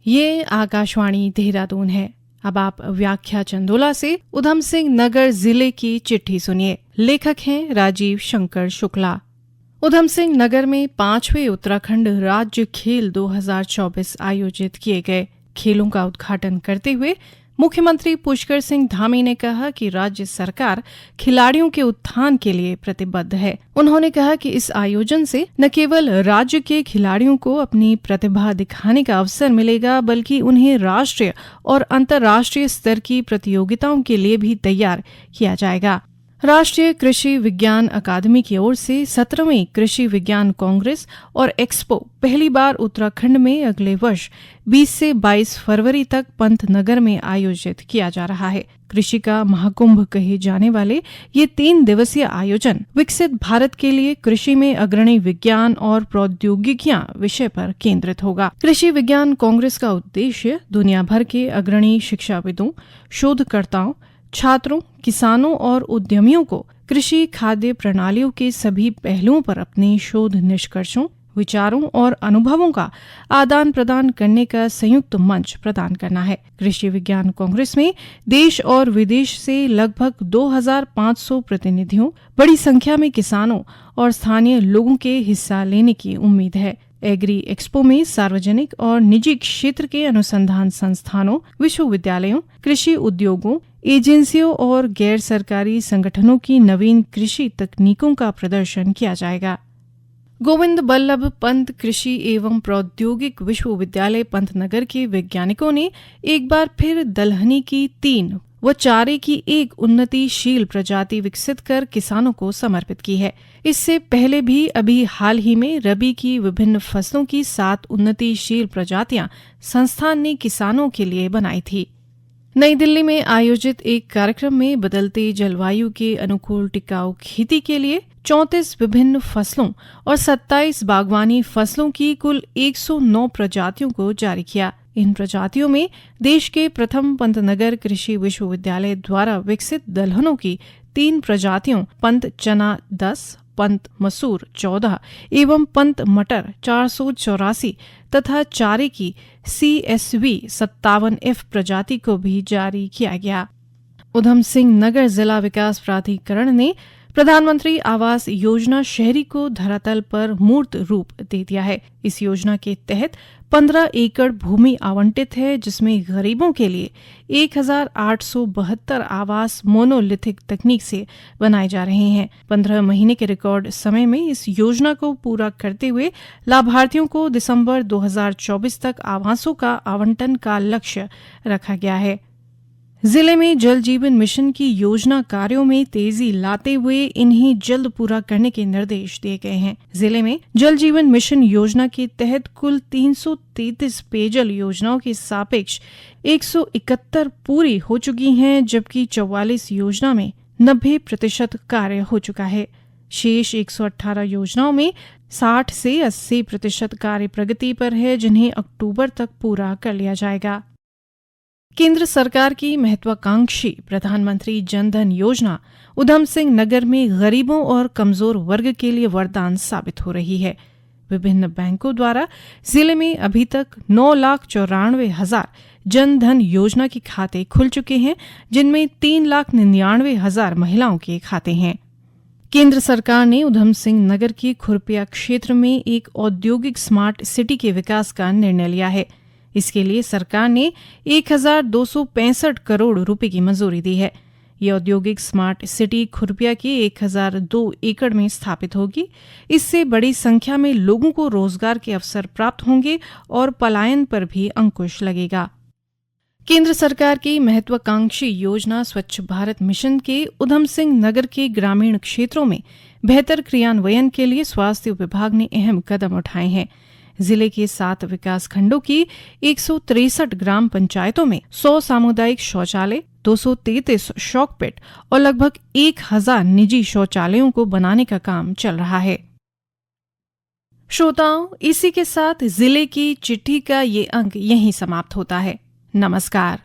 ये आकाशवाणी देहरादून है। अब आप व्याख्या चंदोला से उधम सिंह नगर जिले की चिट्ठी सुनिए। लेखक हैं राजीव शंकर शुक्ला। उधम सिंह नगर में 5वें उत्तराखंड राज्य खेल 2024 आयोजित किए गए। खेलों का उद्घाटन करते हुए मुख्यमंत्री पुष्कर सिंह धामी ने कहा कि राज्य सरकार खिलाड़ियों के उत्थान के लिए प्रतिबद्ध है। उन्होंने कहा कि इस आयोजन से न केवल राज्य के खिलाड़ियों को अपनी प्रतिभा दिखाने का अवसर मिलेगा, बल्कि उन्हें राष्ट्रीय और अंतर्राष्ट्रीय स्तर की प्रतियोगिताओं के लिए भी तैयार किया जाएगा। राष्ट्रीय कृषि विज्ञान अकादमी की ओर से 17वीं कृषि विज्ञान कांग्रेस और एक्सपो पहली बार उत्तराखंड में अगले वर्ष 20 से 22 फरवरी तक पंतनगर में आयोजित किया जा रहा है। कृषि का महाकुंभ कहे जाने वाले ये 3 दिवसीय आयोजन विकसित भारत के लिए कृषि में अग्रणी विज्ञान और प्रौद्योगिकियां विषय पर केंद्रित होगा। कृषि विज्ञान कांग्रेस का उद्देश्य दुनिया भर के अग्रणी शिक्षाविदों, शोधकर्ताओं, छात्रों, किसानों और उद्यमियों को कृषि खाद्य प्रणालियों के सभी पहलुओं पर अपने शोध निष्कर्षों, विचारों और अनुभवों का आदान प्रदान करने का संयुक्त मंच प्रदान करना है। कृषि विज्ञान कांग्रेस में देश और विदेश से लगभग 2500 प्रतिनिधियों, बड़ी संख्या में किसानों और स्थानीय लोगों के हिस्सा लेने की उम्मीद है। एग्री एक्सपो में सार्वजनिक और निजी क्षेत्र के अनुसंधान संस्थानों, विश्वविद्यालयों, कृषि उद्योगों, एजेंसियों और गैर सरकारी संगठनों की नवीन कृषि तकनीकों का प्रदर्शन किया जाएगा। गोविंद बल्लभ पंत कृषि एवं प्रौद्योगिक विश्वविद्यालय पंतनगर के वैज्ञानिकों ने एक बार फिर दलहनी की 3 व चारे की 1 उन्नतिशील प्रजाति विकसित कर किसानों को समर्पित की है। इससे पहले भी अभी हाल ही में रबी की विभिन्न फसलों की 7 उन्नतिशील प्रजातियां संस्थान ने किसानों के लिए बनाई थी। नई दिल्ली में आयोजित एक कार्यक्रम में बदलते जलवायु के अनुकूल टिकाऊ खेती के लिए 34 विभिन्न फसलों और 27 बागवानी फसलों की कुल 109 प्रजातियों को जारी किया। इन प्रजातियों में देश के प्रथम पंतनगर कृषि विश्वविद्यालय द्वारा विकसित दलहनों की 3 प्रजातियों पंत चना 10, पंत मसूर 14 एवं पंत मटर 484 तथा चारे की CSV 57F प्रजाति को भी जारी किया गया। उधम सिंह नगर जिला विकास प्राधिकरण ने प्रधानमंत्री आवास योजना शहरी को धरातल पर मूर्त रूप दे दिया है। इस योजना के तहत 15 एकड़ भूमि आवंटित है, जिसमें गरीबों के लिए 1872 आवास मोनोलिथिक तकनीक से बनाए जा रहे हैं। 15 महीने के रिकॉर्ड समय में इस योजना को पूरा करते हुए लाभार्थियों को दिसंबर 2024 तक आवासों का आवंटन का लक्ष्य रखा गया है। जिले में जल जीवन मिशन की योजना कार्यों में तेजी लाते हुए इन्हें जल्द पूरा करने के निर्देश दिए गए हैं। जिले में जल जीवन मिशन योजना के तहत कुल 333 पेयजल योजनाओं के सापेक्ष 171 पूरी हो चुकी हैं, जबकि 44 योजना में 90% कार्य हो चुका है। शेष 118 योजनाओं में 60 से 80% कार्य प्रगति पर है, जिन्हें अक्टूबर तक पूरा कर लिया जाएगा। केंद्र सरकार की महत्वाकांक्षी प्रधानमंत्री जनधन योजना उधम सिंह नगर में गरीबों और कमजोर वर्ग के लिए वरदान साबित हो रही है। विभिन्न बैंकों द्वारा जिले में अभी तक 9,94,000 जनधन योजना के खाते खुल चुके हैं, जिनमें 3,99,000 महिलाओं के खाते हैं। केंद्र सरकार ने उधम सिंह नगर के खुरपिया क्षेत्र में एक औद्योगिक स्मार्ट सिटी के विकास का निर्णय लिया है। इसके लिए सरकार ने 1,265 करोड़ रुपए की मंजूरी दी है। ये औद्योगिक स्मार्ट सिटी खुरपिया के 1,002 एकड़ में स्थापित होगी। इससे बड़ी संख्या में लोगों को रोजगार के अवसर प्राप्त होंगे और पलायन पर भी अंकुश लगेगा। केंद्र सरकार की महत्वाकांक्षी योजना स्वच्छ भारत मिशन के उधम सिंह नगर के ग्रामीण क्षेत्रों में बेहतर क्रियान्वयन के लिए स्वास्थ्य विभाग ने अहम कदम उठाए हैं। जिले के 7 विकास खंडों की 163 ग्राम पंचायतों में 100 सामुदायिक शौचालय, 233 शौकपिट और लगभग 1,000 निजी शौचालयों को बनाने का काम चल रहा है। श्रोताओं, इसी के साथ जिले की चिट्ठी का ये अंक यहीं समाप्त होता है। नमस्कार।